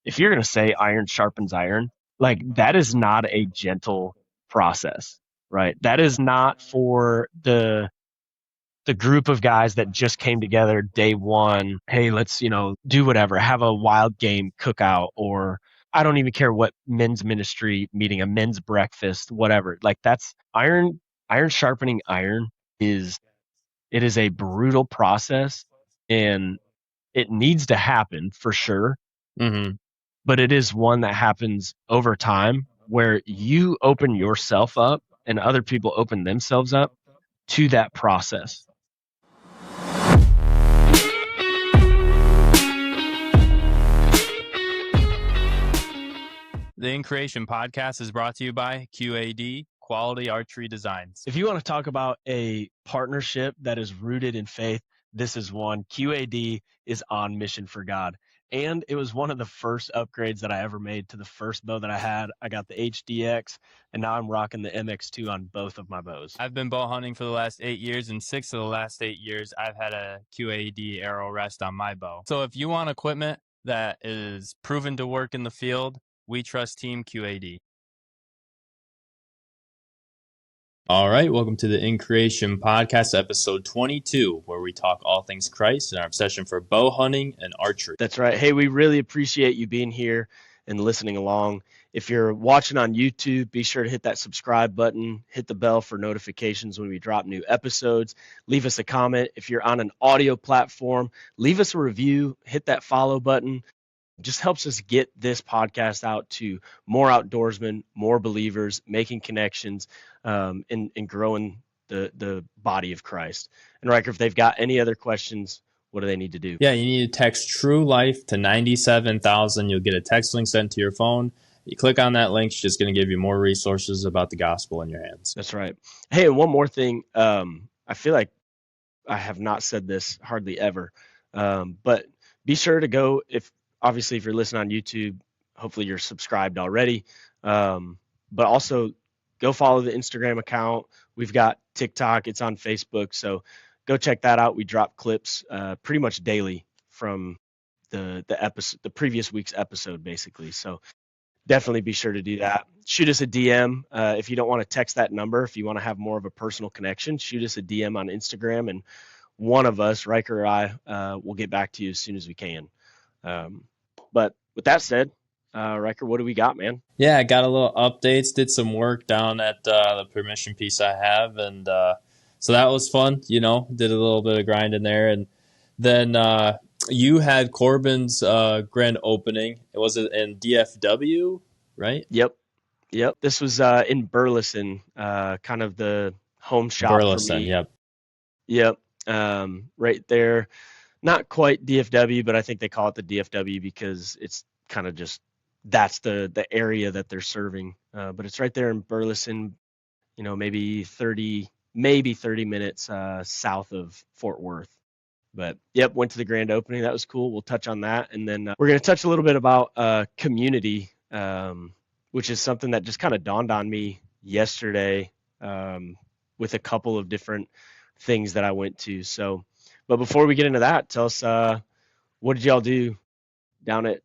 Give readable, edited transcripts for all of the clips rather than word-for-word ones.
if you're going to say iron sharpens iron, like that is not a gentle process, right? That is not for the group of guys that just came together day one. Hey, let's, do whatever, have a wild game cookout, or I don't even care what men's ministry meeting, a men's breakfast, whatever. Like that's iron sharpening iron is it is a brutal process and it needs to happen for sure, Mm-hmm. but it is one that happens over time where you open yourself up and other people open themselves up to that process. The In Creation podcast is brought to you by QAD, Quality Archery Designs. If you want to talk about a partnership that is rooted in faith, this is one. QAD is on mission for God. And it was one of the first upgrades that I ever made to the first bow that I had. I got the HDX, and now I'm rocking the MX2 on both of my bows. I've been bow hunting for the last 8 years, and 6 of the last 8 years, I've had a QAD arrow rest on my bow. So if you want equipment that is proven to work in the field, we trust Team QAD. All right, welcome to the In Creation podcast, episode 22, where we talk all things Christ and our obsession for bow hunting and archery. That's right. Hey, we really appreciate you being here and listening along. If you're watching on YouTube, be sure to hit that subscribe button, hit the bell for notifications when we drop new episodes. Leave us a comment. If you're on an audio platform, leave us a review, hit that follow button. It just helps us get this podcast out to more outdoorsmen, more believers, making connections, and growing the body of Christ. And Ryker, if they've got any other questions, what do they need to do? Yeah, you need to text True Life to 97,000. You'll get a text link sent to your phone. You click on that link, it's just going to give you more resources about the gospel in your hands. That's right. Hey, and one more thing. I feel like I have not said this hardly ever, but be sure to go, if you're listening on YouTube, hopefully you're subscribed already, but also go follow the Instagram account. We've got TikTok. It's on Facebook. So go check that out. We drop clips pretty much daily from the episode, the previous week's episode, basically. So definitely be sure to do that. Shoot us a DM if you don't want to text that number. If you want to have more of a personal connection, shoot us a DM on Instagram, and one of us, Ryker or I, will get back to you as soon as we can. But with that said, Ryker, what do we got, man? Yeah, I got a little updates, did some work down at the permission piece I have, and so that was fun, did a little bit of grind in there. And then you had Korbin's grand opening. Was it in DFW, right? Yep. This was in Burleson, kind of the home shop Burleson, for me. Yep. Right there. Not quite DFW, but I think they call it the DFW because it's kind of just, that's the area that they're serving. But it's right there in Burleson, maybe 30 minutes south of Fort Worth. But yep, went to the grand opening. That was cool. We'll touch on that. And then we're going to touch a little bit about community, which is something that just kind of dawned on me yesterday with a couple of different things that I went to. So, but before we get into that, tell us what did y'all do down at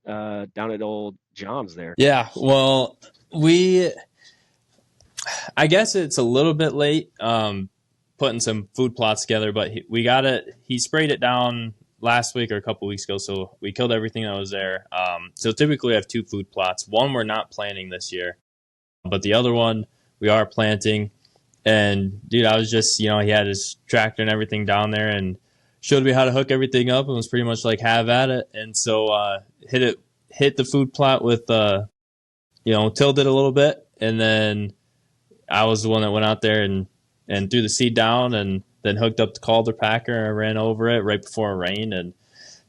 old John's there? Yeah, well, I guess it's a little bit late putting some food plots together, but we got it. He sprayed it down last week or a couple weeks ago, so we killed everything that was there. So typically we have 2 food plots. One we're not planting this year, but the other one we are planting. And dude, I was just, he had his tractor and everything down there and showed me how to hook everything up and was pretty much like, have at it. And so hit the food plot with tilled it a little bit, and then I was the one that went out there and threw the seed down and then hooked up the Calder packer and ran over it right before it rained and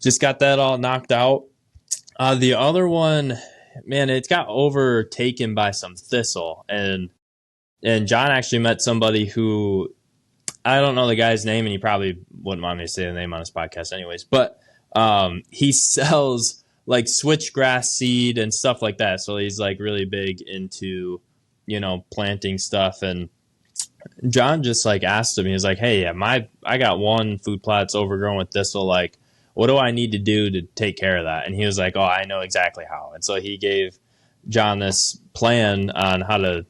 just got that all knocked out. The other one, man, it got overtaken by some thistle, and John actually met somebody who, I don't know the guy's name, and he probably wouldn't want me to say the name on his podcast anyways, but he sells like switchgrass seed and stuff like that. So he's like really big into, planting stuff. And John just like asked him, he was like, hey, yeah, I got one food plot that's overgrown with thistle. Like, what do I need to do to take care of that? And he was like, oh, I know exactly how. And so he gave John this plan on how to,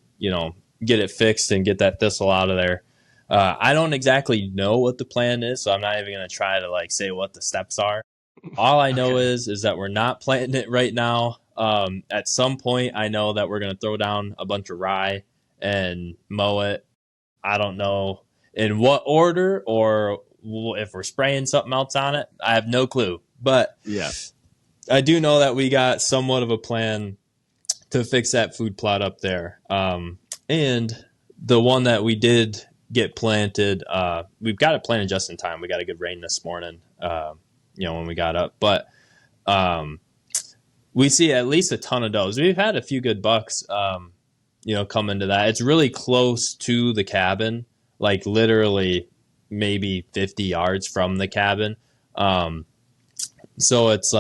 get it fixed and get that thistle out of there. I don't exactly know what the plan is, so I'm not even going to try to say what the steps are. All I know is that we're not planting it right now. At some point, I know that we're going to throw down a bunch of rye and mow it. I don't know in what order or if we're spraying something else on it. I have no clue. But yeah, I do know that we got somewhat of a plan to fix that food plot up there. And the one that we did get planted, we've got it planted just in time. We got a good rain this morning, when we got up. But we see at least a ton of does. We've had a few good bucks, come into that. It's really close to the cabin, like literally maybe 50 yards from the cabin. So it's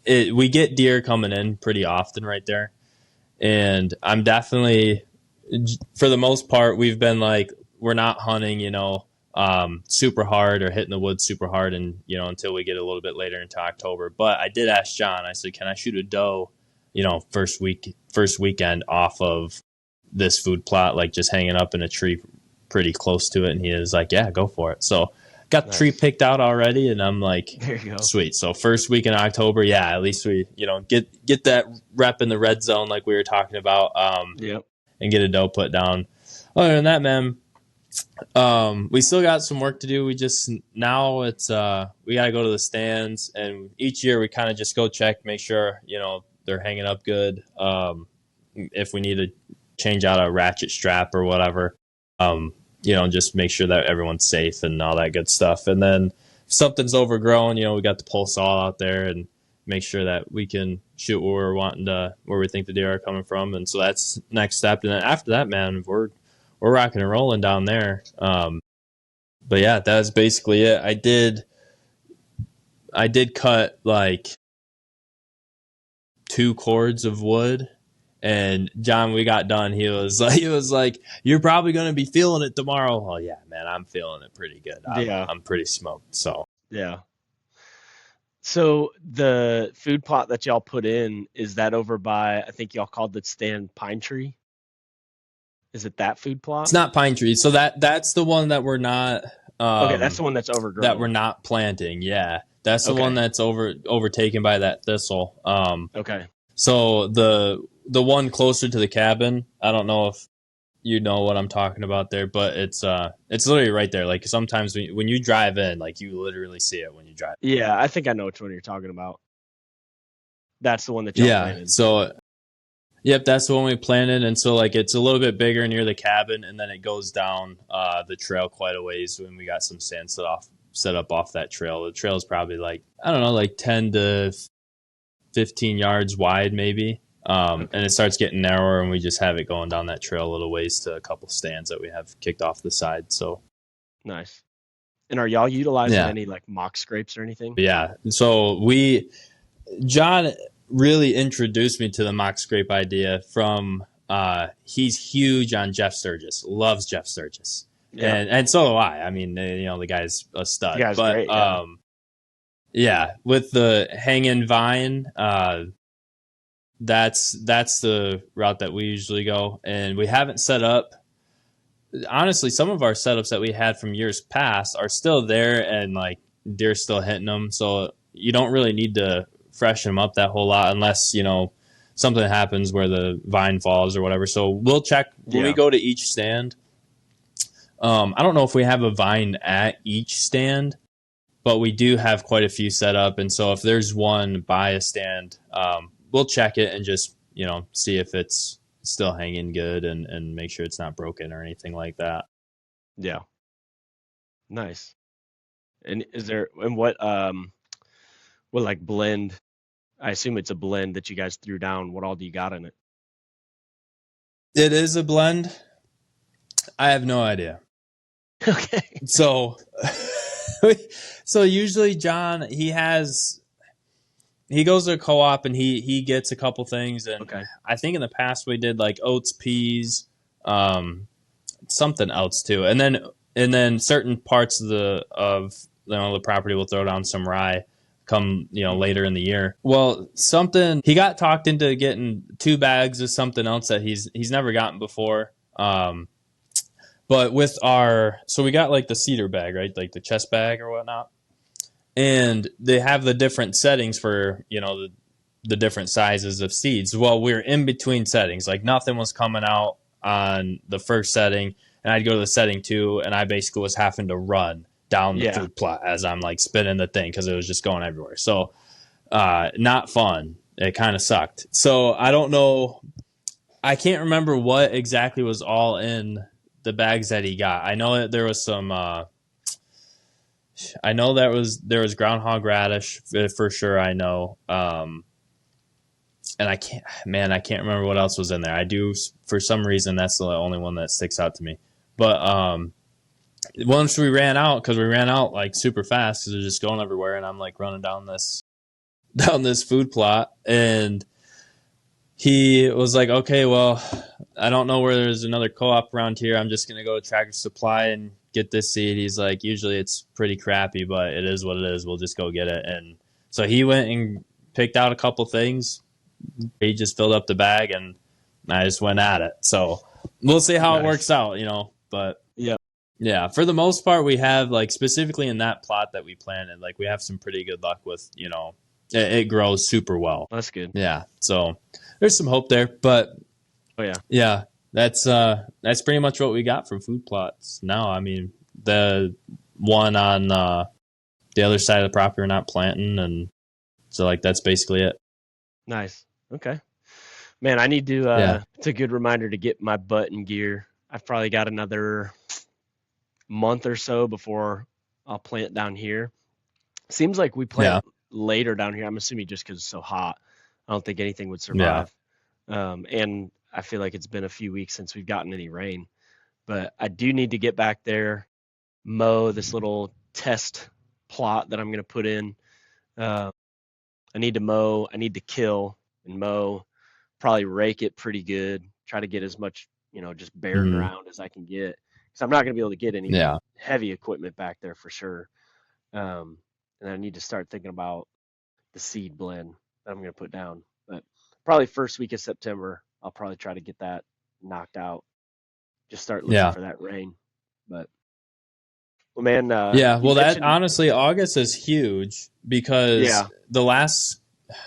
we get deer coming in pretty often right there. And I'm definitely, for the most part, we've been we're not hunting, super hard or hitting the woods super hard and, until we get a little bit later into October. But I did ask John, I said, can I shoot a doe, first weekend off of this food plot, just hanging up in a tree pretty close to it? And he is like, yeah, go for it. So got the tree picked out already, and I'm like, there you go. Sweet. So first week in October, yeah, at least we, get that rep in the red zone like we were talking about, and get a doe put down. Other than that, man, we still got some work to do. We just now it's we got to go to the stands, and each year we kind of just go check, make sure they're hanging up good. If we need to change out a ratchet strap or whatever. Just make sure that everyone's safe and all that good stuff. And then if something's overgrown, we got the pole saw out there and make sure that we can shoot where we think the deer are coming from. And so that's next step. And then after that, man, we're rocking and rolling down there. But yeah, that's basically it. I did cut 2 cords of wood. And John, we got done. He was like, you're probably going to be feeling it tomorrow. Oh yeah, man, I'm feeling it pretty good. I'm pretty smoked. So yeah. So the food plot that y'all put in, is that over by, I think y'all called the stand Pine Tree? Is it that food plot? It's not Pine Tree. So that's the one that we're not. Okay, that's the one that's overgrown. That we're not planting. Yeah, that's the one that's overtaken by that thistle. Okay. So the one closer to the cabin, I don't know if you know what I'm talking about there, but it's literally right there. Sometimes when you drive in, you literally see it when you drive. Yeah, I think I know which one you're talking about. That's the one that y'all planted. So yep, that's the one we planted, and so it's a little bit bigger near the cabin, and then it goes down the trail quite a ways when we got some sand set up off that trail. The trail is probably 10 to 15 yards wide maybe. And it starts getting narrower, and we just have it going down that trail a little ways to a couple stands that we have kicked off the side. So nice. And are y'all utilizing any mock scrapes or anything? Yeah. So John really introduced me to the mock scrape idea from he's huge on Jeff Sturgis, loves Jeff Sturgis. Yeah. And so do I. I mean, the guy's a stud. The guy's great, with the hanging vine, that's the route that we usually go. And we haven't set up, honestly, some of our setups that we had from years past are still there, and deer still hitting them. So you don't really need to freshen them up that whole lot unless, something happens where the vine falls or whatever. So we'll check when we go to each stand. I don't know if we have a vine at each stand, but we do have quite a few set up. And so if there's one by a stand, we'll check it and just, see if it's still hanging good and make sure it's not broken or anything like that. Yeah. Nice. And what blend, I assume it's a blend that you guys threw down. What all do you got in it? It is a blend. I have no idea. Okay. So usually John, he goes to a co-op and he gets a couple things. And I think in the past we did oats, peas, something else too. And then certain parts of the property will throw down some rye come later in the year. Well, something he got talked into getting 2 bags of something else that he's never gotten before. But with so we got like the cedar bag, right? Like the chest bag or whatnot. And they have the different settings for, the different sizes of seeds. Well, we're in between settings. Like nothing was coming out on the first setting, and I'd go to the setting 2, and I basically was having to run down the food plot as I'm like spinning the thing because it was just going everywhere. So not fun. It kind of sucked. So I don't know. I can't remember what exactly was all in the bags that he got. I know that there was some. I know there was groundhog radish for sure. I know. And I can't remember what else was in there. I do, for some reason, that's the only one that sticks out to me. But once we ran out, because we ran out like super fast because it was just going everywhere, and I'm like running down this food plot, and he was like, okay, well, I don't know where there's another co-op around here. I'm just going to go to Tractor Supply and get this seed. He's like, usually it's pretty crappy, but it is what it is. We'll just go get it. And so he went and picked out a couple things. He just filled up the bag, and I just went at it. So we'll see how it works out, but yeah, for the most part, we have like specifically in that plot that we planted, like we have some pretty good luck with, it grows super well. That's good. Yeah. So there's some hope there, but yeah, that's pretty much what we got from food plots now. I mean, the one on the other side of the property we're not planting, and so like that's basically it. Nice. Okay. Man, I need to it's a good reminder to get my butt in gear. I've probably got another month or so before I'll plant down here. Seems like we plant later down here. I'm assuming just because it's so hot. I don't think anything would survive. And I feel like it's been a few weeks since we've gotten any rain. But I do need to get back there, mow this little test plot that I'm going to put in. I need to mow. I need to kill and mow. Probably rake it pretty good. Try to get as much, just bare ground as I can get. Because I'm not going to be able to get any heavy equipment back there for sure. And I need to start thinking about the seed blend that I'm going to put down. But probably first week of September, I'll probably try to get that knocked out. Just start looking for that rain. But, well, man. That honestly, August is huge because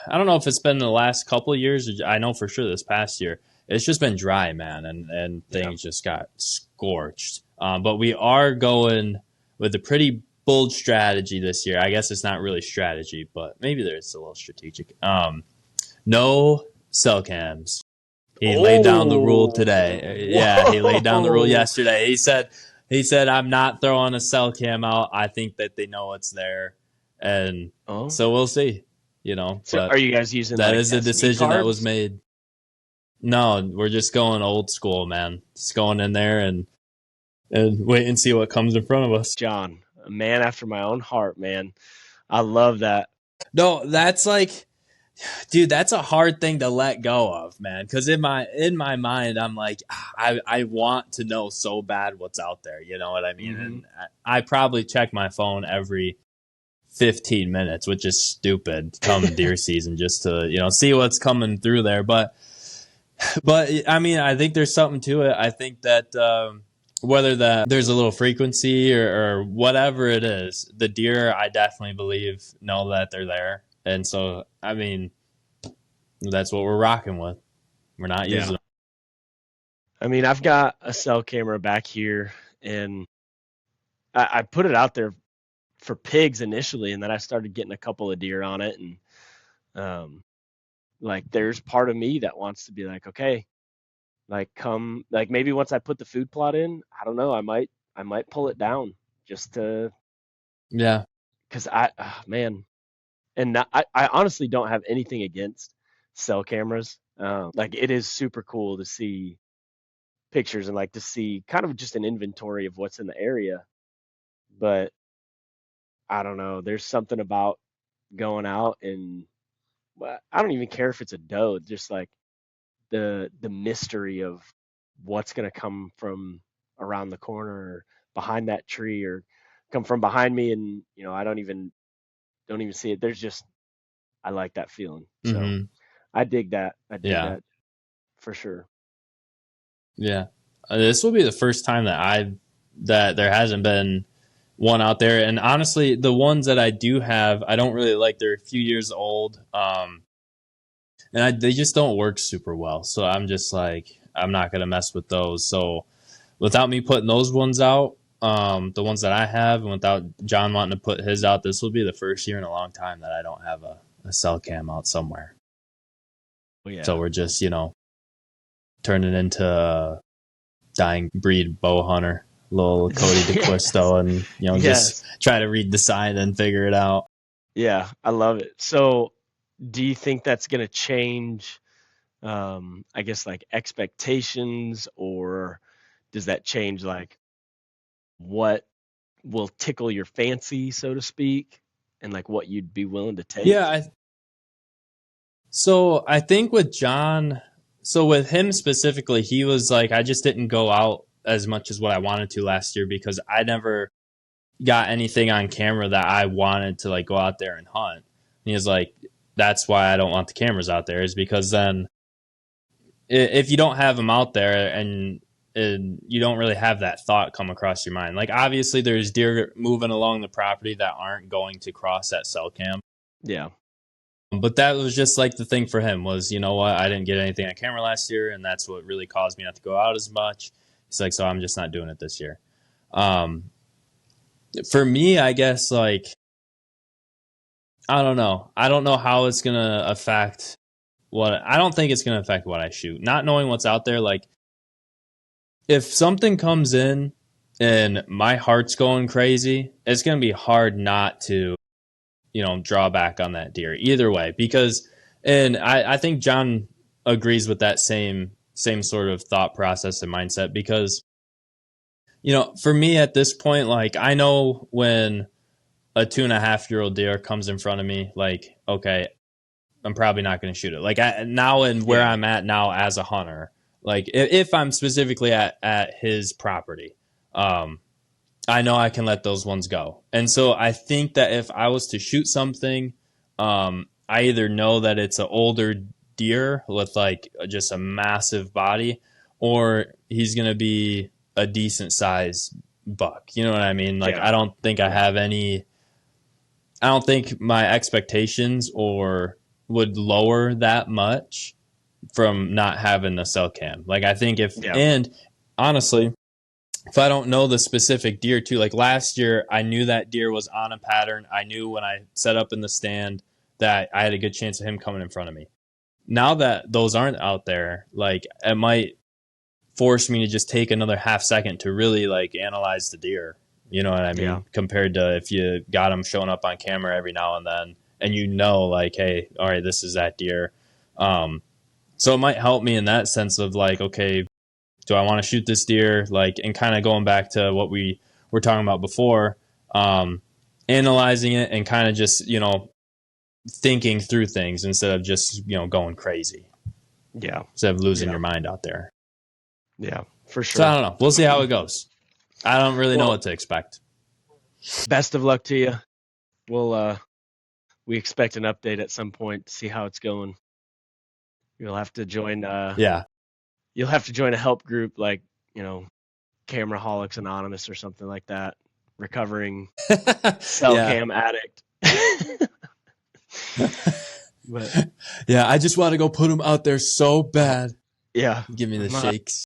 I don't know if it's been the last couple of years. I know for sure this past year, it's just been dry, man, and things just got scorched. But we are going with a pretty bold strategy this year. I guess it's not really strategy, but maybe there's a little strategic. No cell cams. He laid down the rule today. Yeah, he laid down the rule yesterday. He said, I'm not throwing a cell cam out. I think that they know it's there. And so we'll see, So are you guys using that? Like is a decision that was made. No, we're just going old school, man. Just going in there and wait and see what comes in front of us. John, a man after my own heart, man. I love that. No, that's like, dude, that's a hard thing to let go of, man. Because in my mind, I'm like, I want to know so bad what's out there. You know what I mean? And I probably check my phone every 15 minutes, which is stupid come deer season, just to see what's coming through there. But I mean, I think there's something to it. I think that whether there's a little frequency or whatever it is, the deer, I definitely believe, know that they're there. And so, I mean, that's what we're rocking with. We're not using them. I mean, I've got a cell camera back here, and I put it out there for pigs initially, and then I started getting a couple of deer on it. And like, there's part of me that wants to be like, okay, like maybe once I put the food plot in, I don't know, I might pull it down just to, because man. And I honestly don't have anything against cell cameras. Like, it is super cool to see pictures and like to see kind of just an inventory of what's in the area. But I don't know. There's something about going out and I don't even care if it's a doe. Just like the mystery of what's going to come from around the corner or behind that tree or come from behind me and I don't even see it. I like that feeling. So Mm-hmm. I dig that. I dig Yeah. that for sure. Yeah. This will be the first time that there hasn't been one out there. And honestly, the ones that I do have, I don't really like. They're a few years old. And they just don't work super well. So I'm just like, I'm not going to mess with those. So without me putting those ones out, the ones that I have, and without John wanting to put his out, this will be the first year in a long time that I don't have a cell cam out somewhere. Well, yeah. So we're just, turning into a dying breed bow hunter, little Cody DeQuisto, and, just try to read the sign and figure it out. Yeah, I love it. So do you think that's going to change, I guess, like expectations, or does that change like what will tickle your fancy, so to speak, and like what you'd be willing to take? Yeah. So I think with John, so with him specifically, he was like, I just didn't go out as much as what I wanted to last year because I never got anything on camera that I wanted to like go out there and hunt. And he was like, that's why I don't want the cameras out there, is because then if you don't have them out there and you don't really have that thought come across your mind. Like obviously there's deer moving along the property that aren't going to cross that cell cam. Yeah. But that was just like the thing for him was, you know what, I didn't get anything on camera last year, and that's what really caused me not to go out as much. He's like, so I'm just not doing it this year. For me, I guess, like, I don't know. I don't know how it's going to affect I don't think it's going to affect what I shoot. Not knowing what's out there, like, if something comes in and my heart's going crazy, it's going to be hard not to, draw back on that deer either way. Because, and I think John agrees with that same sort of thought process and mindset because, for me at this point, like, I know when a 2.5-year-old deer comes in front of me, like, okay, I'm probably not going to shoot it. Like now and where I'm at now as a hunter, like if I'm specifically at his property, I know I can let those ones go. And so I think that if I was to shoot something, I either know that it's an older deer with like just a massive body, or he's going to be a decent size buck. You know what I mean? Like I don't think I have any. I don't think my expectations would lower that much from not having the cell cam. Like I think and honestly, if I don't know the specific deer too, like last year, I knew that deer was on a pattern. I knew when I set up in the stand that I had a good chance of him coming in front of me. Now that those aren't out there, like it might force me to just take another half second to really like analyze the deer. You know what I mean? Yeah. Compared to if you got them showing up on camera every now and then, and like, hey, all right, this is that deer. So it might help me in that sense of like, okay, do I want to shoot this deer? Like, and kind of going back to what we were talking about before, analyzing it and kind of just, thinking through things instead of just, going crazy. Yeah. Instead of losing your mind out there. Yeah, for sure. So I don't know. We'll see how it goes. I don't really know what to expect. Best of luck to you. We expect an update at some point to see how it's going. You'll have to join. You'll have to join a help group like Cameraholics Anonymous or something like that. Recovering cell cam addict. But, I just want to go put them out there so bad. Yeah, give me the shakes.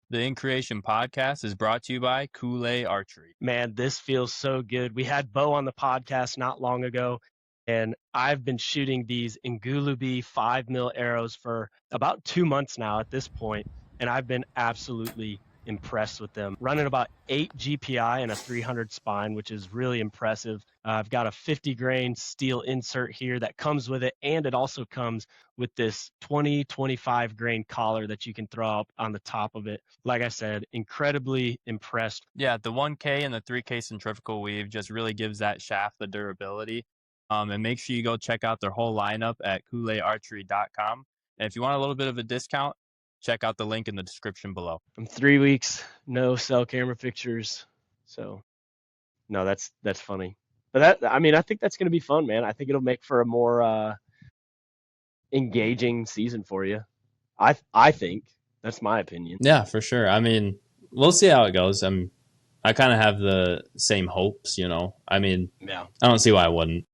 The In Creation podcast is brought to you by Kool-Aid Archery. Man, this feels so good. We had Bo on the podcast not long ago, and I've been shooting these Ngulubi 5mm arrows for about 2 months now at this point, and I've been absolutely impressed with them. Running about 8 GPI and a 300 spine, which is really impressive. I've got a 50 grain steel insert here that comes with it, and it also comes with this 25 grain collar that you can throw up on the top of it. Like I said, incredibly impressed. Yeah, the 1K and the 3K centrifugal weave just really gives that shaft the durability. And make sure you go check out their whole lineup at KoolAidArchery.com. And if you want a little bit of a discount, check out the link in the description below. I'm 3 weeks, no cell camera pictures, so No, that's funny. But I mean, I think that's going to be fun, man. I think it'll make for a more engaging season for you. I think that's my opinion. Yeah, for sure. I mean, we'll see how it goes. I kind of have the same hopes, you know. I mean, Yeah. I don't see why I wouldn't.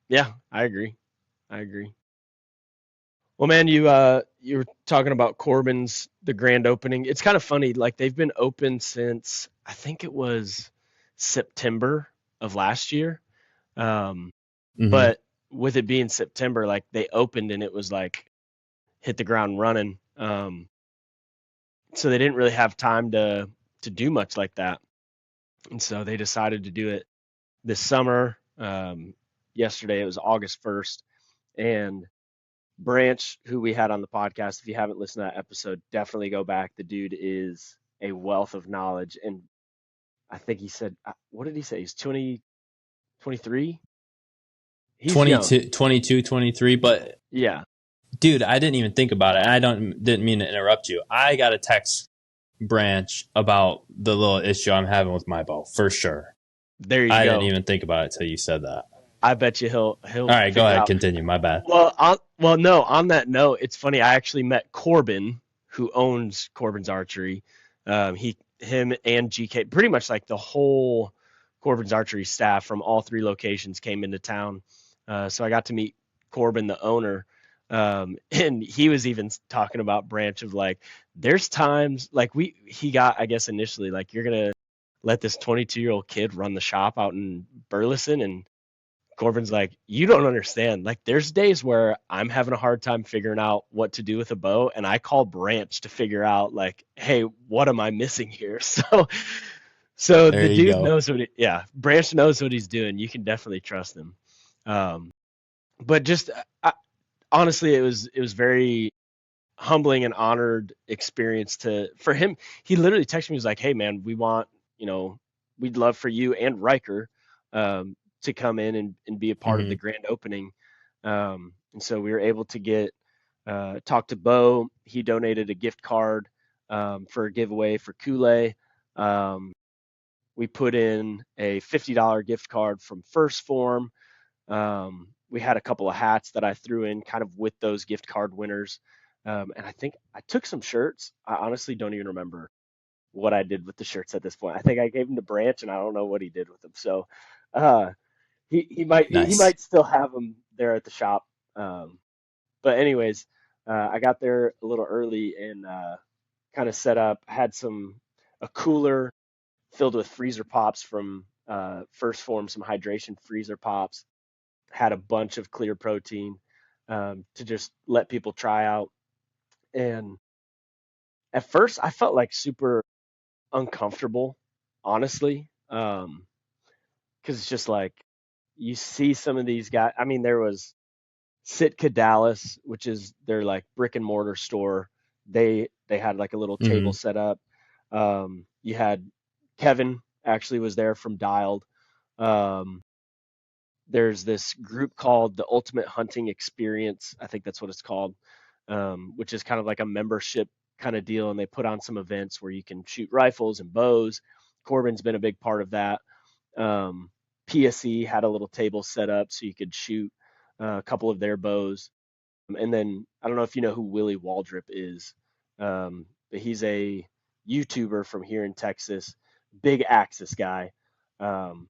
Yeah, I agree. I agree. Well, man, you were talking about Korbin's the grand opening. It's kind of funny. Like they've been open since I think it was September of last year. Um, Hmm. but with it being September, like they opened and it was like hit the ground running. So they didn't really have time to do much like that. And so they decided to do it this summer. Yesterday it was August 1st, and Branch, who we had on the podcast, if you haven't listened to that episode, definitely go back. The dude is a wealth of knowledge, and I think he said, what did he say? He's 20, 23. He's young. 22, 22, 23. But Yeah, dude, I didn't even think about it. I didn't mean to interrupt you. I got a text Branch about the little issue I'm having with my bow for sure. there you I didn't go. even think about it till you said that. I bet you All he'll right, go figure ahead, out. continue. My bad. Well, no. On that note, it's funny. I actually met Korbin, who owns Korbin's Archery. Him and GK, pretty much like the whole Korbin's Archery staff from all three locations came into town. So I got to meet Korbin, the owner, and he was even talking about Branch of like, there's times like he got, I guess initially like you're gonna let this 22-year-old kid run the shop out in Burleson, and Corbin's like, you don't understand. Like, there's days where I'm having a hard time figuring out what to do with a bow, and I call Branch to figure out, like, hey, what am I missing here? So There the you dude go. knows yeah, Branch knows what he's doing. You can definitely trust him. Um, but just honestly, it was very humbling and honored experience for him. He literally texted me, he was like, hey, man, you know, we'd love for you and Ryker to come in and be a part of Hmm. the grand opening. And so we were able to talk to Bo. He donated a gift card for a giveaway for Kool-Aid. Um, we put in a $50 gift card from First Form. We had a couple of hats that I threw in kind of with those gift card winners. And I think I took some shirts. I honestly don't even remember what I did with the shirts at this point. I think I gave them to Branch, and I don't know what he did with them. So uh, he Nice. might still have them there at the shop. But anyways, I got there a little early and kind of set up. Had a cooler filled with freezer pops from First Form, some hydration freezer pops. Had a bunch of clear protein to just let people try out. And at first, I felt like super uncomfortable, honestly, because it's just like you see some of these guys. I mean, there was Sitka Dallas, which is their like brick and mortar store. They had like a little table Hmm. set up. You had Kevin actually was there from Dialed. Um, there's this group called the Ultimate Hunting Experience. I think that's what it's called, which is kind of like a membership kind of deal. And they put on some events where you can shoot rifles and bows. Korbin's been a big part of that. PSE had a little table set up so you could shoot a couple of their bows. And then I don't know if you know who Willie Waldrop is, but he's a YouTuber from here in Texas, big Axis guy. Um,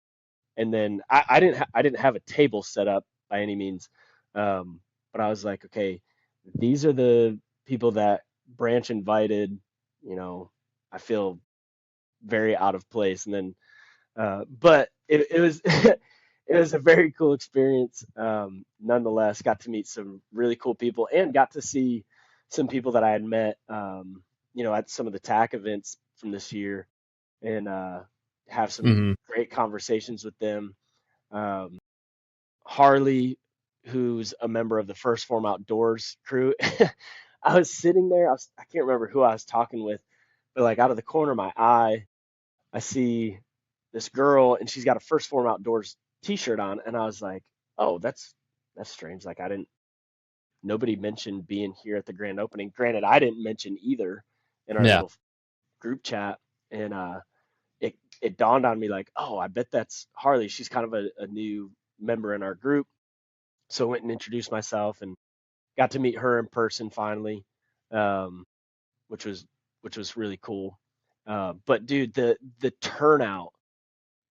and then I didn't have a table set up by any means, but I was like, okay, these are the people that Branch invited. You know, I feel very out of place. And then, but it was it was a very cool experience. Nonetheless, got to meet some really cool people and got to see some people that I had met, at some of the TAC events from this year, and have some Hmm. great conversations with them. Um, Harley, who's a member of the First Form Outdoors crew. I was sitting there. I can't remember who I was talking with, but like out of the corner of my eye, I see this girl and she's got a First Form Outdoors T-shirt on, and I was like, "Oh, that's strange." Like nobody mentioned being here at the grand opening. Granted, I didn't mention either in our Yeah. little group chat, and it it dawned on me like, oh, I bet that's Harley. She's kind of a new member in our group. So I went and introduced myself and got to meet her in person finally, um, which was really cool. But dude, the turnout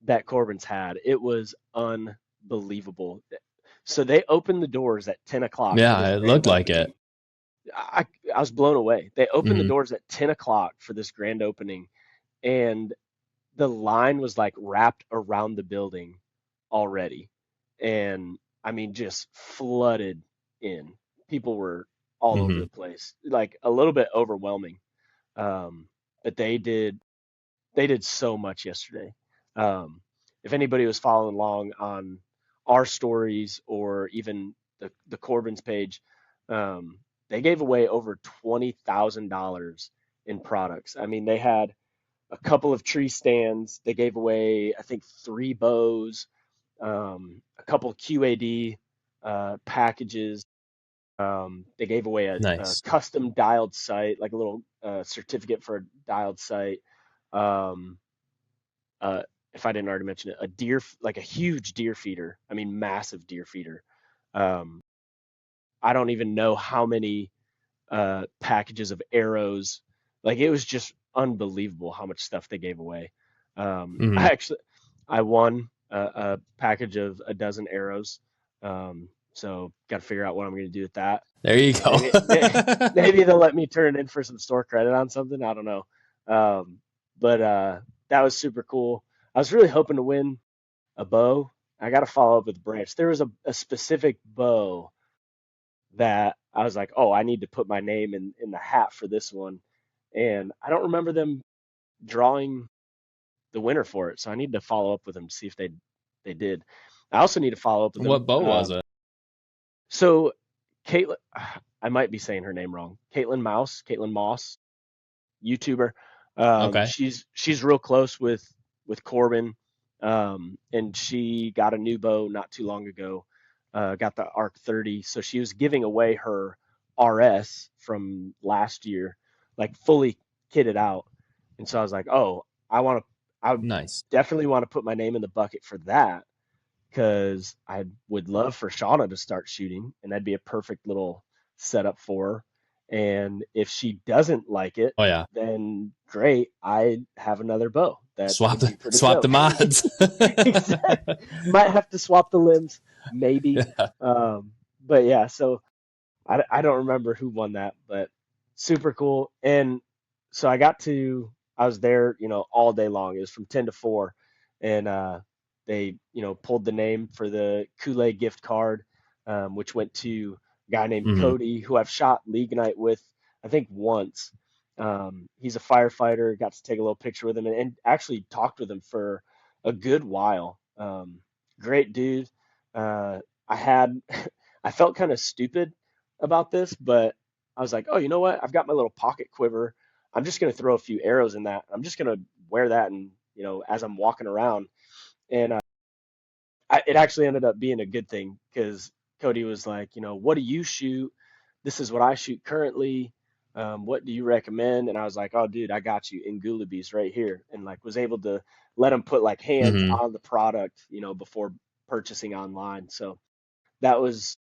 that Korbin's had, it was unbelievable. So they opened the doors at 10 o'clock for this Yeah, it grand looked like opening. it. I was blown away. They opened the Hmm. doors at 10 o'clock for this grand opening, and the line was like wrapped around the building already. And I mean, just flooded in. People were all over Hmm. the place, like a little bit overwhelming. But they did so much yesterday. Um, if anybody was following along on our stories or even the Corbin's page, they gave away over $20,000 in products. I mean, they had a couple of tree stands. They gave away, I think, 3 bows, a couple QAD packages. They gave away a Nice. custom dialed sight, like a little certificate for a dialed sight. Um, if I didn't already mention it, like a huge deer feeder. I mean, massive deer feeder. Um, I don't even know how many packages of arrows. Like it was just unbelievable how much stuff they gave away. Hmm. I won a package of a dozen arrows. So got to figure out what I'm going to do with that. There you go. Maybe they'll let me turn it in for some store credit on something. I don't know. Um, but that was super cool. I was really hoping to win a bow. I got to follow up with Branch. There was a specific bow that I was like, oh, I need to put my name in the hat for this one. And I don't remember them drawing the winner for it. So I need to follow up with them to see if they did. I also need to follow up with them. What bow was it? So Caitlin, I might be saying her name wrong. Caitlin Moss, YouTuber. Okay. She's real close with Korbin, and she got a new bow not too long ago. Got the Arc 30, so she was giving away her RS from last year, like fully kitted out. And so I was like, oh, I Nice. definitely want to put my name in the bucket for that because I would love for Shauna to start shooting, and that'd be a perfect little setup for her. And if she doesn't like it, Oh yeah. then great. I have another bow that Swap would the be pretty swap the dope. mods. Exactly. Might have to swap the limbs, maybe. Yeah. But yeah, so I don't remember who won that, but super cool. And so I was there, all day long. It was from 10 to 4. And they, pulled the name for the Kool-Aid gift card, which went to a guy named Hmm. Cody, who I've shot League Night with, I think once. He's a firefighter, got to take a little picture with him and actually talked with him for a good while. Great dude. I had, I felt kind of stupid about this, but I was like, oh, you know what? I've got my little pocket quiver. I'm just going to throw a few arrows in that. I'm just going to wear that and, as I'm walking around. And it actually ended up being a good thing because Cody was like, what do you shoot? This is what I shoot currently. What do you recommend? And I was like, oh, dude, I got you in Gulabees right here. And like was able to let him put like hands Hmm. on the product, before purchasing online. So that was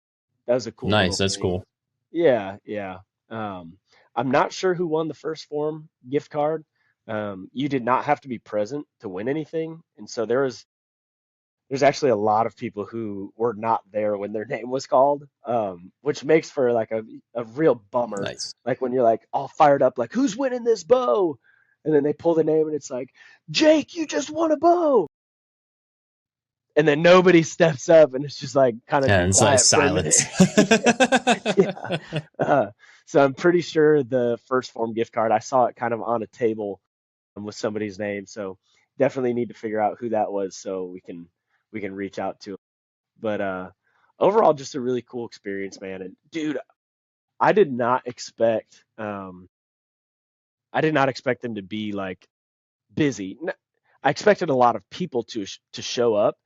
that was a cool little Nice. That's thing. cool. Yeah, yeah. I'm not sure who won the first form gift card. You did not have to be present to win anything, and so there's actually a lot of people who were not there when their name was called, which makes for like a real bummer. Nice. Like when you're like all fired up, like who's winning this bow, and then they pull the name and it's like Jake, you just won a bow, and then nobody steps up, and it's just like kind of And it's like quiet for a minute. silence. Yeah. Uh, so I'm pretty sure the first form gift card, I saw it kind of on a table with somebody's name. So definitely need to figure out who that was so we can reach out to 'em. But overall, just a really cool experience, man. And dude, I did not expect I did not expect them to be like busy. I expected a lot of people to show up,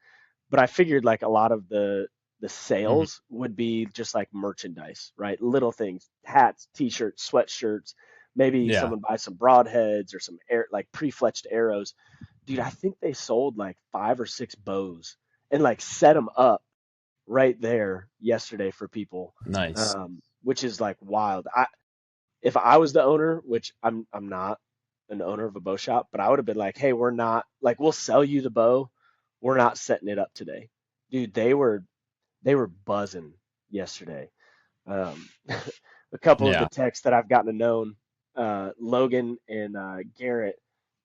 but I figured like a lot of the Mhm. sales would be just like merchandise, right? Little things, hats, t-shirts, sweatshirts, maybe Yeah. someone buys some broadheads or some like pre-fletched arrows. dude, I think they sold like 5 or 6 bows and like set them up right there yesterday for people, Nice. which is like wild. If I was the owner, which I'm not an owner of a bow shop, but I would have been like, hey, we're not like we'll sell you the bow. We're not setting it up today. Dude, they were buzzing yesterday. A couple of the Yeah. texts that I've gotten to know, Logan and Garrett,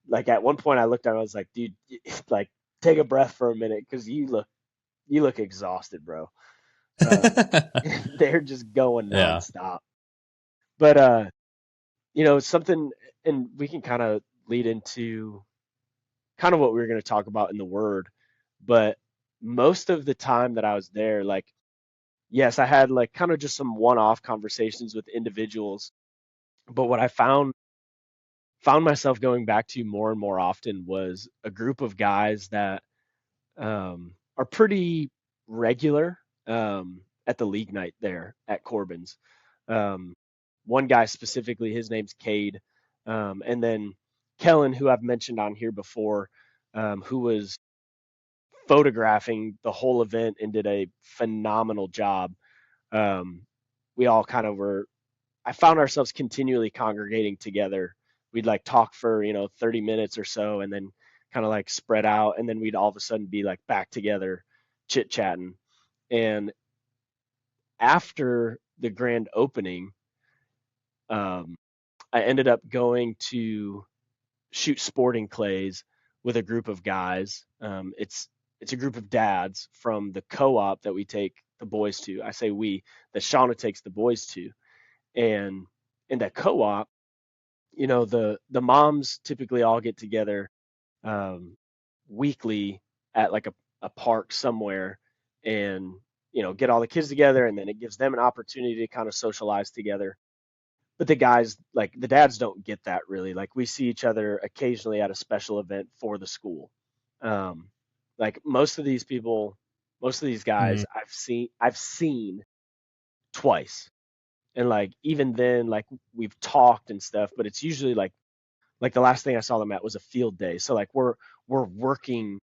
like at one point I looked at him, I was like, dude, like take a breath for a minute because you look exhausted, bro. Um, they're just going Yeah. nonstop. But something, and we can kind of lead into kind of what we were going to talk about in the word, but most of the time that I was there, like, yes, I had like kind of just some one-off conversations with individuals, but what I found myself going back to more and more often was a group of guys that are pretty regular at the league night there at Korbin's. Um, One guy specifically, his name's Cade, and then Kellen, who I've mentioned on here before, who was photographing the whole event and did a phenomenal job. Um, we all kind of were. I found ourselves continually congregating together. We'd like talk for 30 minutes or so, and then kind of like spread out, and then we'd all of a sudden be like back together, chit chatting. And after the grand opening, um, I ended up going to shoot sporting clays with a group of guys. It's a group of dads from the co-op that we take the boys to. I say we, that Shauna takes the boys to, and in that co-op, the moms typically all get together um, weekly at like a park somewhere, and get all the kids together, and then it gives them an opportunity to kind of socialize together. But the guys, like the dads, don't get that really. Like we see each other occasionally at a special event for the school. Um, like most of these people, most of these Hmm. guys, I've seen twice, and like even then, like we've talked and stuff. But it's usually like the last thing I saw them at was a field day. So like we're working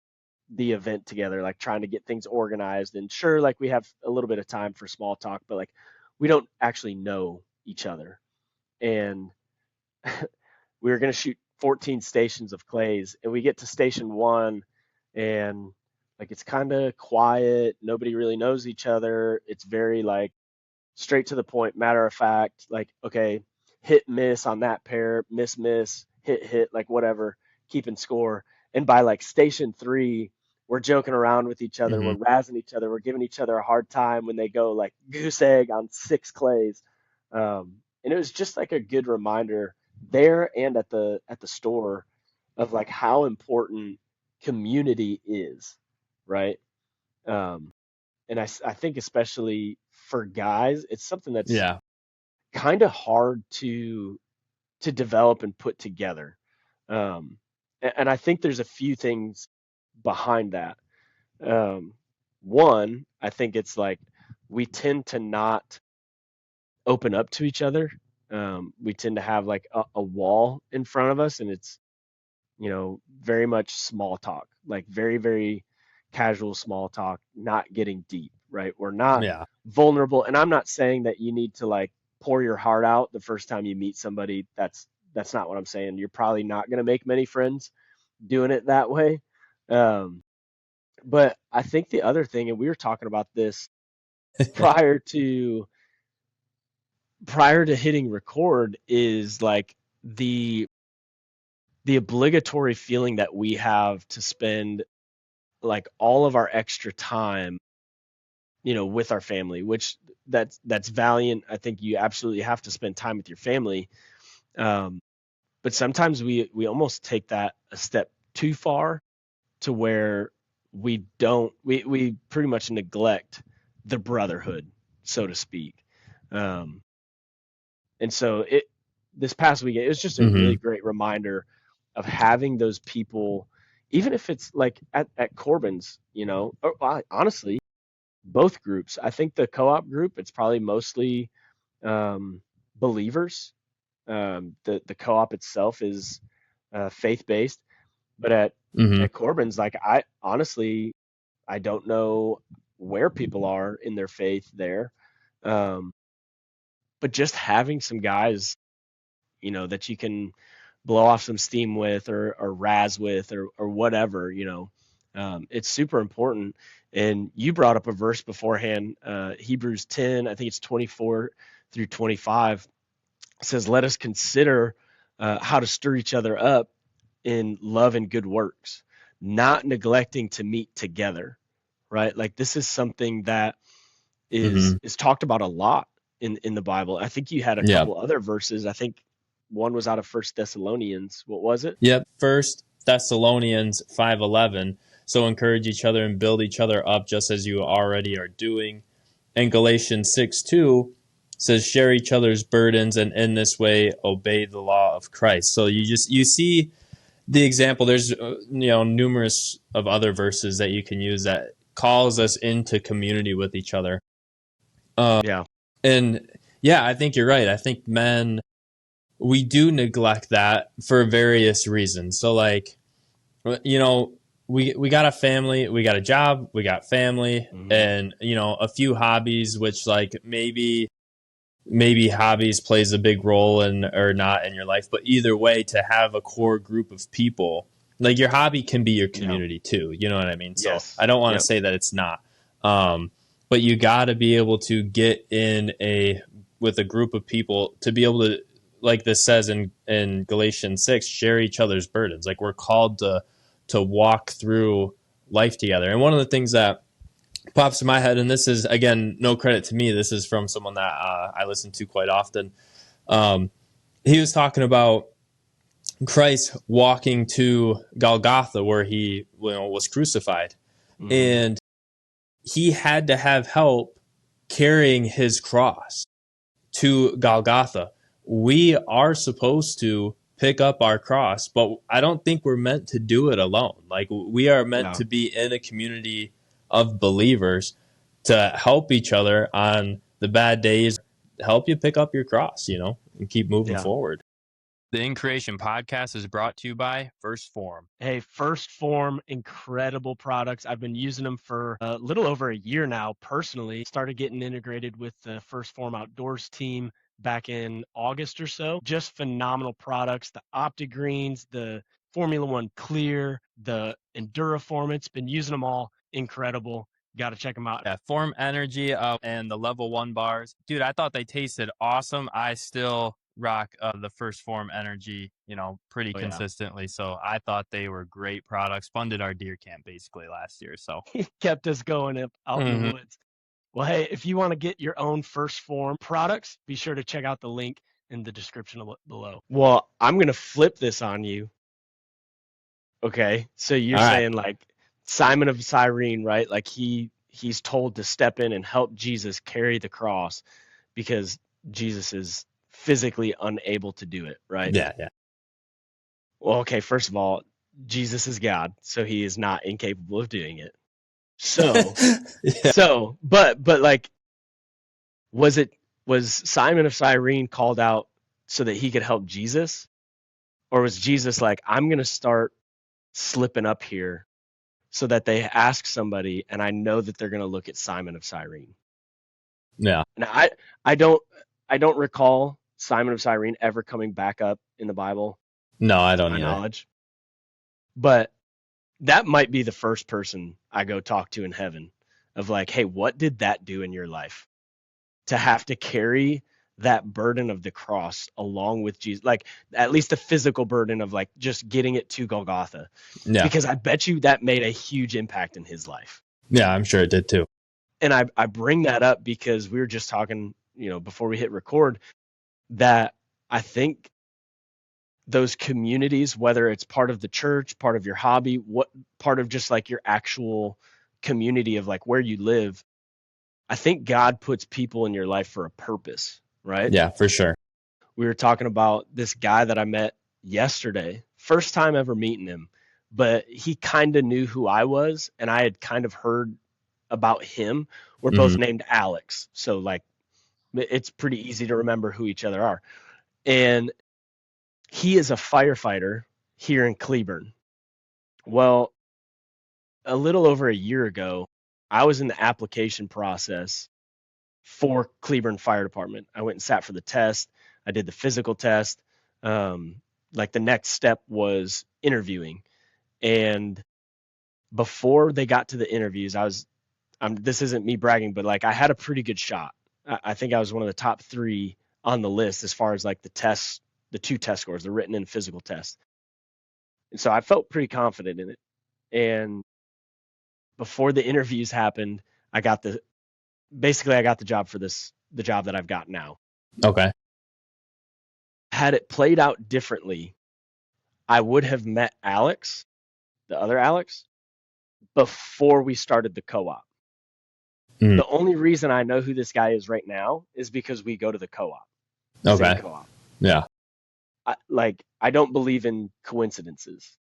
the event together, like trying to get things organized. And sure, like we have a little bit of time for small talk, but like we don't actually know each other. And we were going to shoot 14 stations of clays, and we get to station one, and like it's kind of quiet. Nobody really knows each other. It's very like straight to the point, matter of fact. Like, okay, hit miss on that pair, miss hit hit, like whatever, keeping score. And by like station three, we're joking around with each other, Hmm. we're razzing each other, we're giving each other a hard time when they go like goose egg on 6 clays. And it was just like a good reminder there and at the store of like how important community is, right? Um, and I think especially for guys, it's something that's Yeah. kind of hard to develop and put together. And I think there's a few things behind that. Um, One, I think it's like we tend to not open up to each other. We tend to have like a wall in front of us, and it's very much small talk, like very, very casual small talk, not getting deep, right? We're not Yeah. vulnerable. And I'm not saying that you need to like pour your heart out the first time you meet somebody. That's not what I'm saying. You're probably not going to make many friends doing it that way. Um, but I think the other thing, and we were talking about this prior to prior to hitting record, is like the the obligatory feeling that we have to spend like all of our extra time, with our family, which that's valiant. I think you absolutely have to spend time with your family. Um, but sometimes we almost take that a step too far to where we pretty much neglect the brotherhood, so to speak. Um, and so this past weekend, it was just a really Hmm. great reminder of having those people, even if it's like at Corbin's, or honestly, both groups. I think the co-op group, it's probably mostly um, believers. The co-op itself is faith-based, But at Hmm. Corbin's, like, I honestly, I don't know where people are in their faith there. Um, but just having some guys, that you can blow off some steam with, or razz with, or whatever, it's super important. And you brought up a verse beforehand, Hebrews 10, I think it's 24 through 25, says, let us consider how to stir each other up in love and good works, not neglecting to meet together, right? Like, this is something that Hmm. is talked about a lot in the Bible. I think you had a Yeah. couple other verses. I think one was out of First Thessalonians. What was it? Yep. First Thessalonians 5:11. So encourage each other and build each other up just as you already are doing. And Galatians 6:2 says share each other's burdens and in this way obey the law of Christ. So you see the example. There's numerous of other verses that you can use that calls us into community with each other. Yeah. And yeah, I think you're right. I think men, we do neglect that for various reasons. So like, we got a family, we got a job, we got family, Hmm. and a few hobbies, which like maybe hobbies plays a big role in or not in your life, but either way, to have a core group of people, like your hobby can be your Yeah. community too. You know what I mean? So I Yes. don't want to Yep. say that it's not, but you got to be able to get in a with a group of people to be able to, like this says in Galatians 6, share each other's burdens. Like we're called to walk through life together. And one of the things that pops in my head, and this is again no credit to me, this is from someone that I listen to quite often. Um, he was talking about Christ walking to Golgotha, where he was crucified, Hmm. and he had to have help carrying his cross to Golgotha. We are supposed to pick up our cross, but I don't think we're meant to do it alone. Like we are meant Yeah. to be in a community of believers to help each other on the bad days, help you pick up your cross, and keep moving Yeah. forward. The In Creation podcast is brought to you by First Form. Hey, First Form, incredible products. I've been using them for a little over a year now personally. Started getting integrated with the First Form Outdoors team back in August or so. Just phenomenal products. The OptiGreens, the Formula One Clear, the Enduraformance. Been using them all. Incredible. Got to check them out. Yeah, Form Energy and the Level 1 bars. Dude, I thought they tasted awesome. I still rock the First Form Energy, pretty Oh, yeah. consistently. So I thought they were great products. Funded our deer camp basically last year. So, Kept us going out in the mhm. woods. Well, hey, if you want to get your own First Form products, be sure to check out the link in the description below. Well, I'm going to flip this on you. Okay. So you're All right. saying, like, Simon of Cyrene, right? Like he's told to step in and help Jesus carry the cross because Jesus is physically unable to do it, right? Yeah, yeah. Well, okay, first of all, Jesus is God, so he is not incapable of doing it. So, Yeah. but like, was Simon of Cyrene called out so that he could help Jesus? Or was Jesus like, I'm going to start slipping up here so that they ask somebody and I know that they're going to look at Simon of Cyrene? Yeah. And I don't recall Simon of Cyrene ever coming back up in the Bible, No, I to don't my either. knowledge. But that might be the first person I go talk to in heaven of like, hey, what did that do in your life? To have to carry that burden of the cross along with Jesus, like at least the physical burden of like just getting it to Golgotha, Yeah. because I bet you that made a huge impact in his life. Yeah, I'm sure it did too. And I bring that up because we were just talking, before we hit record, that I think those communities, whether it's part of the church, part of your hobby, what part of just like your actual community of like where you live, I think God puts people in your life for a purpose, right? Yeah, for sure. We were talking about this guy that I met yesterday, first time ever meeting him, but he kind of knew who I was and I had kind of heard about him. We're both Hmm. named Alex, so like it's pretty easy to remember who each other are. And he is a firefighter here in Cleburne. Well, a little over a year ago, I was in the application process for Cleburne Fire Department. I went and sat for the test. I did the physical test. Um, like the next step was interviewing. And before they got to the interviews, this isn't me bragging, but like I had a pretty good shot. I think I was one of the top three on the list as far as like the tests, the two test scores, the written and physical test. And so I felt pretty confident in it. And before the interviews happened, I got the basically I got the job for the job that I've got now. Okay. Had it played out differently, I would have met Alex, the other Alex, before we started the co-op. Mm. The only reason I know who this guy is right now is because we go to the co-op, same Okay. co-op. Yeah. I don't believe in coincidences.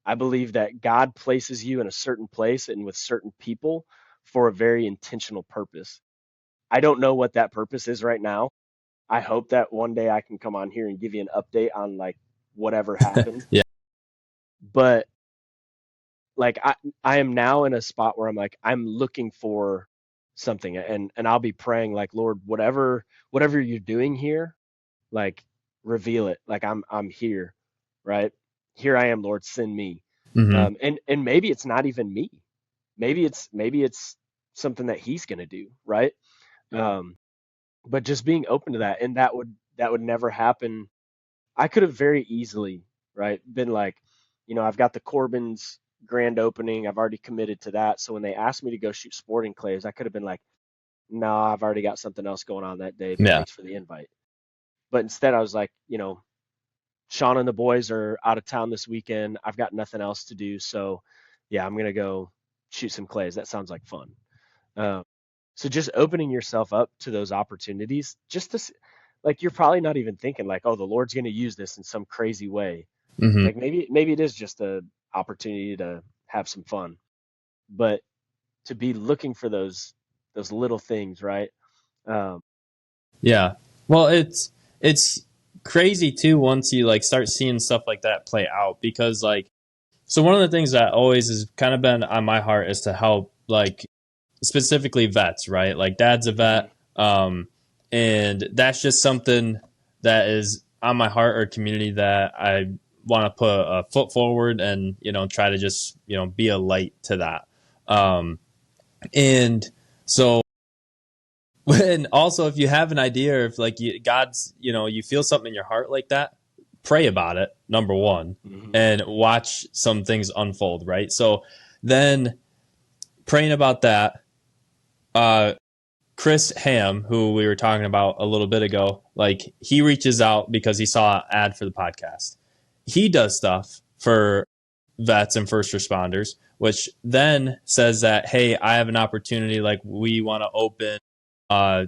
I believe that God places you in a certain place and with certain people for a very intentional purpose. I don't know what that purpose is right now. I hope that one day I can come on here and give you an update on like whatever happened. Yeah. But like I am now in a spot where I'm like I'm looking for something, and I'll be praying like, Lord, whatever you're doing here, like reveal it. Like I'm here, right? Here I am, Lord, send me. Mm-hmm. And maybe it's not even me. Maybe it's something that he's gonna do, right? Um, but just being open to that, and that would never happen. I could have very easily, right, been like, I've got the Korbin's grand opening. I've already committed to that. So when they asked me to go shoot sporting clays, I could have been like, no, I've already got something else going on that day, but Yeah. thanks for the invite. But instead, I was like, Sean and the boys are out of town this weekend. I've got nothing else to do. So yeah, I'm going to go shoot some clays. That sounds like fun. Um, so just opening yourself up to those opportunities, just to, like, you're probably not even thinking like, oh, the Lord's going to use this in some crazy way. Mm-hmm. Like maybe it is just a opportunity to have some fun, but to be looking for those little things, right? Um, Yeah. Well, it's crazy too once you like start seeing stuff like that play out because like so one of the things that always has kind of been on my heart is to help like specifically vets, right? Like dad's a mhm. vet, and that's just something that is on my heart or community that I want to put a foot forward and try to just be a light to that. And so and also if you have an idea if like God's you feel something in your heart like that, pray about it, number one, Mhm. and watch some things unfold, right? So then praying about that, uh Chris Ham, who we were talking about a little bit ago, like he reaches out because he saw an ad for the podcast. He does stuff for vets and first responders, which then says that, hey, I have an opportunity. Like we want to open uh,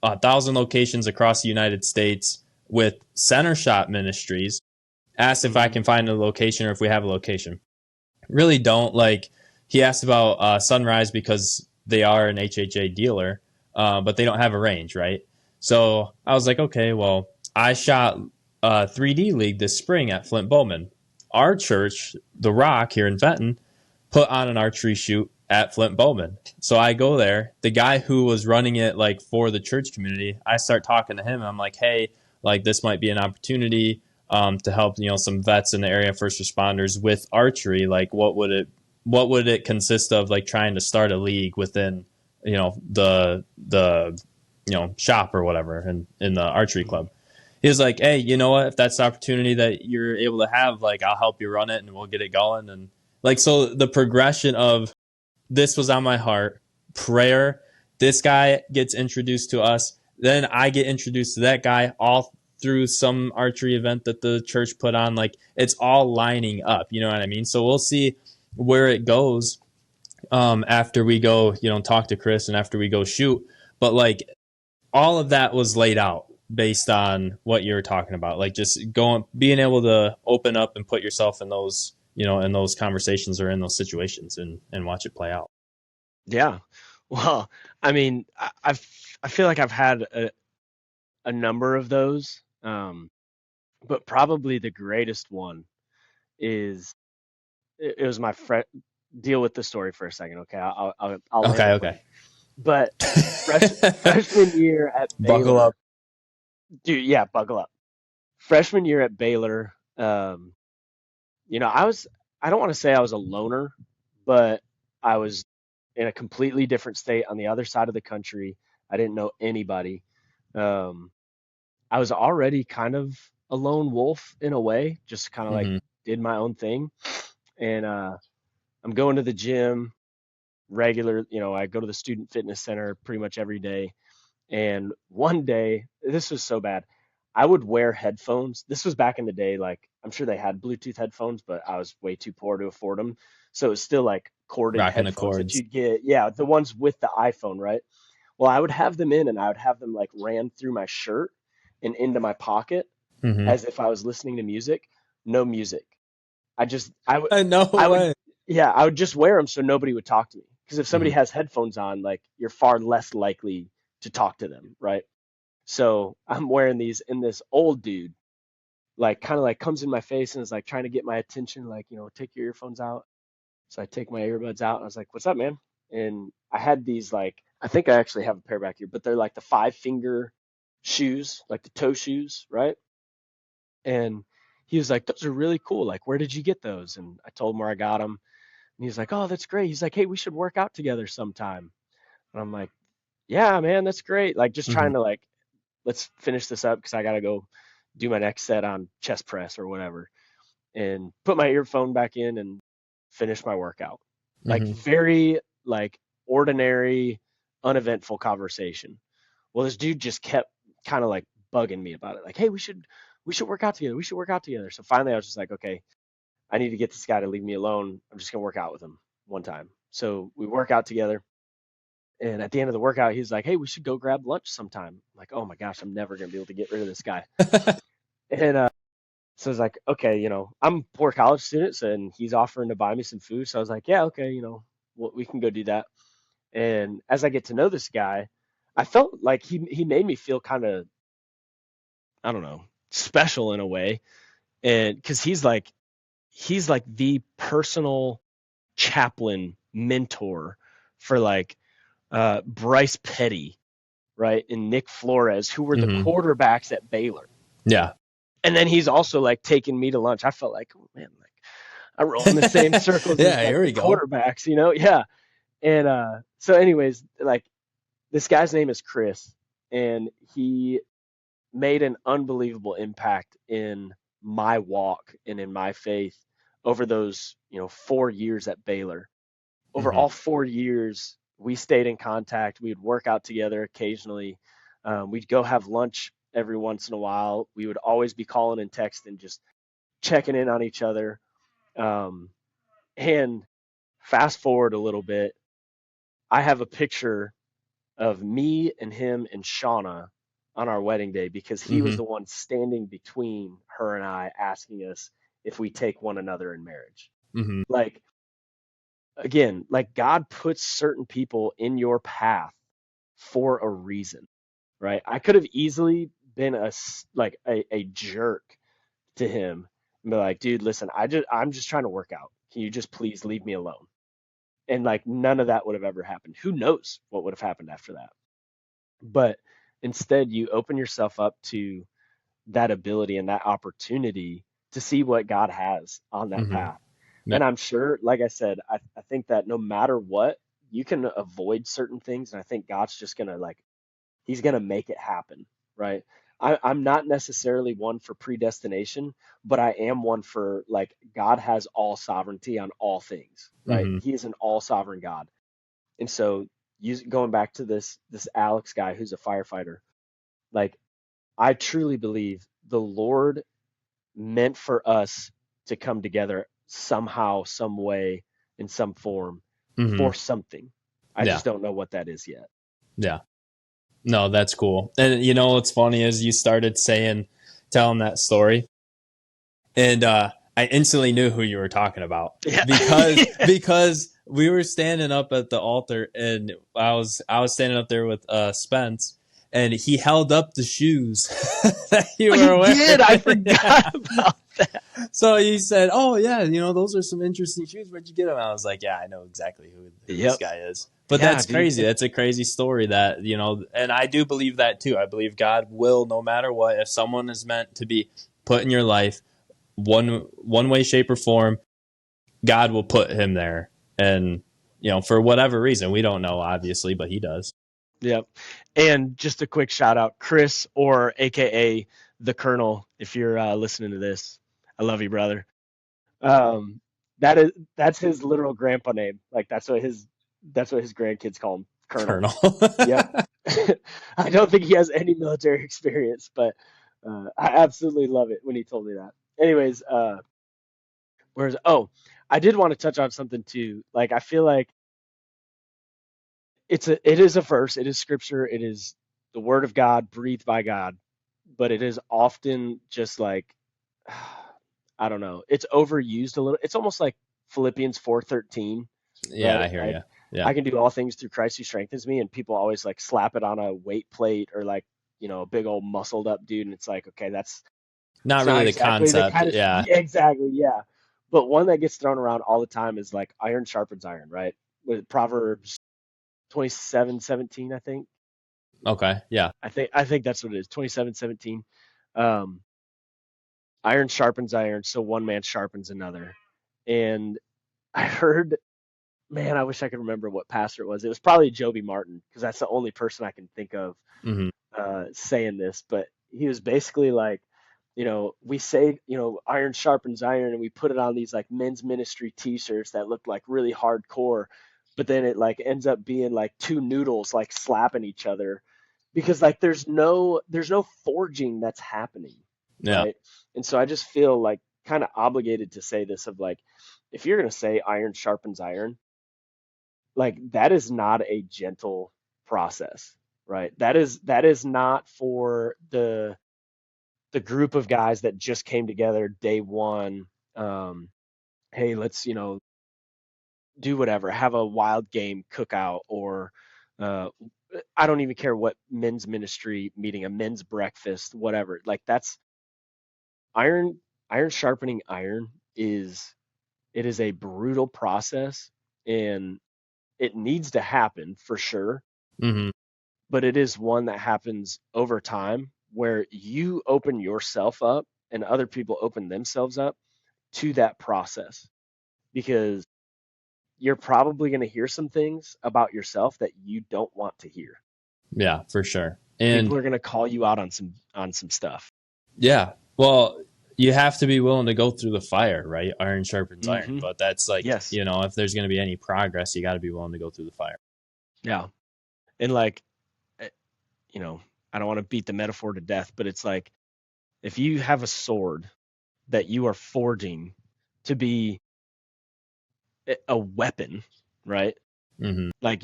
1,000 locations across the United States with Center Shot Ministries. Asked if I Mhm. can find a location or if we have a location. Really don't. Like he asked about Sunrise because they are an HHA dealer, but they don't have a range, right? So I was like, okay, well, I shot 3D League this spring at Flint Bowman. Our church, The Rock here in Fenton, put on an archery shoot at Flint Bowman. So I go there. The guy who was running it like for the church community, I start talking to him. And I'm like, hey, like this might be an opportunity to help some vets in the area, first responders with archery. Like what would it consist of? Like trying to start a league within the shop or whatever in the archery Mhm. club. He was like, hey, you know what? If that's the opportunity that you're able to have, like I'll help you run it and we'll get it going. And like so the progression of this was on my heart, prayer, this guy gets introduced to us, then I get introduced to that guy all through some archery event that the church put on. Like it's all lining up, you know what I mean? So we'll see where it goes after we go talk to Chris and after we go shoot. But like all of that was laid out based on what you're talking about, like just going being able to open up and put yourself in those in those conversations or in those situations and watch it play out. Yeah. Well, I mean, I feel like I've had a number of those, but probably the greatest one is it was my friend. Deal with the story for a second, okay? I'll land Okay, the okay. plane. But freshman year at Buckle up. Baylor, dude, yeah, buckle up. Freshman year at Baylor, you know, I don't want to say I was a loner, but I was in a completely different state on the other side of the country. I didn't know anybody. Um, I was already kind of a lone wolf in a way, just kind of like Hmm. did my own thing. And I'm going to the gym regular, you know, I go to the student fitness center pretty much every day. And one day, this was so bad. I would wear headphones. This was back in the day, like I'm sure they had Bluetooth headphones, but I was way too poor to afford them. So it was still like corded Rocking the headphones that cords. you'd get. Yeah, the ones with the iPhone, right? Well, I would have them in and I would have them like ran through my shirt and into my pocket Hmm. as if I was listening to music. No music. No I would, way. yeah, I would just wear them so nobody would talk to me. Because if somebody Hmm. has headphones on, like you're far less likely to talk to them, right? So I'm wearing these, and this old dude, like, kind of like comes in my face and is like trying to get my attention, like, you know, take your earphones out. So I take my earbuds out and I was like, "What's up, man?" And I had these, like, I think I actually have a pair back here, but they're like the 5 finger shoes, like the toe shoes, right? And he was like, "Those are really cool. Like, where did you get those?" And I told him where I got them. And he's like, "Oh, that's great." He's like, "Hey, we should work out together sometime." And I'm like, "Yeah, man, that's great." Like, just Hmm. trying to, like, let's finish this up because I gotta go do my next set on chest press or whatever. And put my earphone back in and finish my workout. Like, Hmm. very like ordinary, uneventful conversation. Well, this dude just kept kind of like bugging me about it. Like, "Hey, we should work out together. We should work out together." So finally I was just like, "Okay, I need to get this guy to leave me alone. I'm just gonna work out with him one time." So we work out together. And at the end of the workout, he's like, "Hey, we should go grab lunch sometime." I'm like, "Oh my gosh, I'm never gonna be able to get rid of this guy." And so I was like, "Okay, you know, I'm a poor college student, and he's offering to buy me some food." So I was like, "Yeah, okay, you know, we can go do that." And as I get to know this guy, I felt like he made me feel kind of, I don't know, special in a way. And because he's like the personal chaplain mentor for like Bryce Petty, right, and Nick Flores, who were the Hmm. quarterbacks at Baylor. Yeah. And then he's also like taking me to lunch. I felt like, oh man, like I roll in the same circles as Yeah, like here the we go. quarterbacks, you know? Yeah. And so anyways, like this guy's name is Chris, and he made an unbelievable impact in my walk and in my faith over those, you know, 4 years at Baylor. Over Hmm. all 4 years, we stayed in contact. We'd work out together occasionally. We'd go have lunch every once in a while. We would always be calling and texting, just checking in on each other. Um, and fast forward a little bit, I have a picture of me and him and Shauna on our wedding day because he was Hmm. the one standing between her and I, asking us if we take one another in marriage. Hmm. Like, again, like God puts certain people in your path for a reason, right? I could have easily been like a jerk to him and be like, "Dude, listen, I'm just trying to work out. Can you just please leave me alone?" And like none of that would have ever happened. Who knows what would have happened after that? But instead, you open yourself up to that ability and that opportunity to see what God has on that Hmm. path. Yeah. And I'm sure, like I said, I think that no matter what, you can avoid certain things. And I think God's just going to, like, He's going to make it happen, right? I'm not necessarily one for predestination, but I am one for, like, God has all sovereignty on all things, right? Hmm. He is an all sovereign God. And so, going back to this Alex guy who's a firefighter, like, I truly believe the Lord meant for us to come together somehow, some way, in some form Hmm. for something. I Yeah. just don't know what that is yet. Yeah. No, that's cool. And you know what's funny is you started telling that story, and I instantly knew who you were talking about Yeah. because we were standing up at the altar, and I was standing up there with Spence, and he held up the shoes that you Oh, were he wearing. did. I Yeah. forgot about. So he said, "Oh yeah, those are some interesting shoes. Where'd you get them?" I was like, "Yeah, I know exactly who this guy is." But Yeah, that's dude. crazy. That's a crazy story. That and I do believe that too. I believe God will, no matter what, if someone is meant to be put in your life, one way, shape, or form, God will put him there. And for whatever reason, we don't know, obviously, but He does. Yep. And just a quick shout out, Chris, or AKA the Colonel, if you're listening to this. I love you, brother. Um, that's his literal grandpa name. Like that's what his grandkids call him, Colonel. Colonel. Yep. I don't think he has any military experience, but I absolutely love it when he told me that. Anyways, I did want to touch on something too. Like I feel like it is a verse, it is scripture, it is the word of God breathed by God, but it is often just like I don't know, it's overused a little. It's almost like Philippians 4:13, Yeah, I right? hear Like you. Yeah. I can do all things through Christ who strengthens me, and people always like slap it on a weight plate or like, a big old muscled up dude, and it's like, okay, Not it's not really the exactly the concept. kind of Yeah. yeah, exactly, yeah. But one that gets thrown around all the time is like iron sharpens iron, right? With Proverbs 27:17, I think. Okay. Yeah. I think that's what it is. 27:17. Um, Iron sharpens iron, so one man sharpens another. And I heard, man, I wish I could remember what pastor it was. It was probably Joby Martin because that's the only person I can think of Hmm. saying this. But he was basically like, we say, iron sharpens iron, and we put it on these like men's ministry T-shirts that look like really hardcore, but then it like ends up being like two noodles like slapping each other because like there's no forging that's happening, Yeah. right? And so I just feel like kind of obligated to say this of like, if you're gonna say iron sharpens iron, like that is not a gentle process, right? That is not for the group of guys that just came together day one. Um, hey, let's do whatever, have a wild game cookout, or uh, I don't even care what men's ministry meeting, a men's breakfast, whatever. Like that's iron iron sharpening iron is it is a brutal process, and it needs to happen for sure, Hmm. but it is one that happens over time where you open yourself up and other people open themselves up to that process, because you're probably going to hear some things about yourself that you don't want to hear. Yeah, for sure. And People are going to call you out on some stuff. yeah, well, you have to be willing to go through the fire, right? Iron sharpens iron. Hmm. But that's like, Yes. if there's going to be any progress, you got to be willing to go through the fire. Yeah. And like, eh, you know, I don't want to beat the metaphor to death, but it's like if you have a sword that you are forging to be a weapon, right? Hmm. Like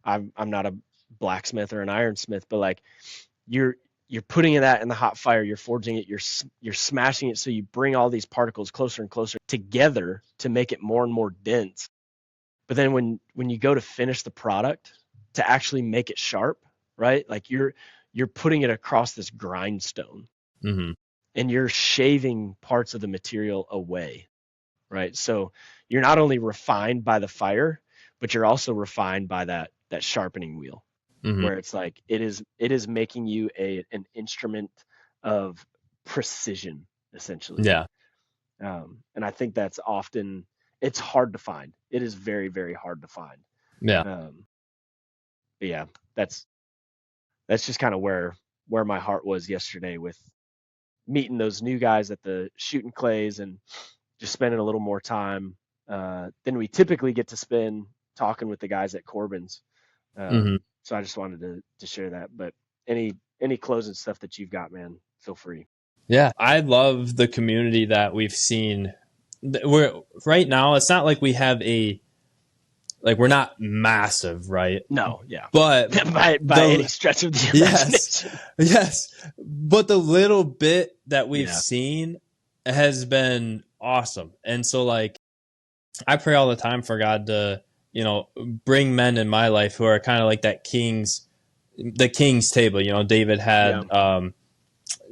I'm not a blacksmith or an ironsmith, but like you're you're putting that in the hot fire, you're forging it, you're smashing it, so you bring all these particles closer and closer together to make it more and more dense. But then when you go to finish the product to actually make it sharp, right? Like you're putting it across this grindstone, Hmm. and you're shaving parts of the material away, right? So you're not only refined by the fire, but you're also refined by that sharpening wheel, Hmm. where it's like it is making you an instrument of precision, essentially. Yeah. And I think that's often it's hard to find. It is very, very hard to find. Yeah. Um, but yeah, that's just kind of where my heart was yesterday with meeting those new guys at the shooting clays and just spending a little more time than we typically get to spend talking with the guys at Korbin's. Hmm. So I just wanted to share that. But any closing stuff that you've got, man, feel free. Yeah. I love the community that we've seen. We're right now, it's not like we have we're not massive, right? No, yeah, But by any stretch of the yes, imagination. yes. But the little bit that we've Yeah, seen has been awesome. And so, like, I pray all the time for God to, bring men in my life who are kind of like the king's table. David yeah, had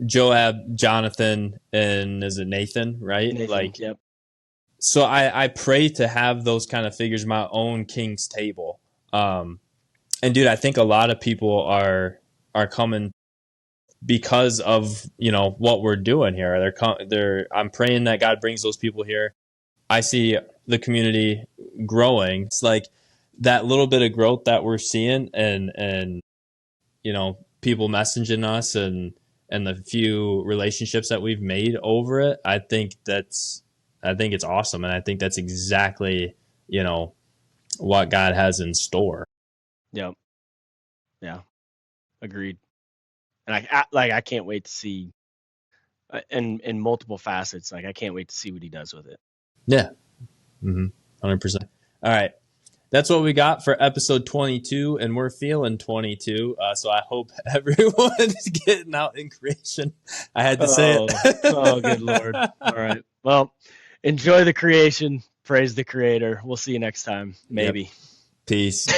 Joab, Jonathan, and is it Nathan, right? Nathan, yep. So I pray to have those kind of figures, my own king's table. And dude, I think a lot of people are coming because of, what we're doing here. I'm praying that God brings those people here. I see the community growing. It's like that little bit of growth that we're seeing, and people messaging us, and the few relationships that we've made over it. I think it's awesome, and I think that's exactly what God has in store. Yep. Yeah. Agreed. And I can't wait to see, in multiple facets. Like I can't wait to see what he does with it. Yeah. 100%. All right. That's what we got for episode 22, and we're feeling 22. So I hope everyone's getting out in creation. I had to say it. Oh, good Lord. All right. Well, enjoy the creation. Praise the Creator. We'll see you next time. Maybe. Yep. Peace.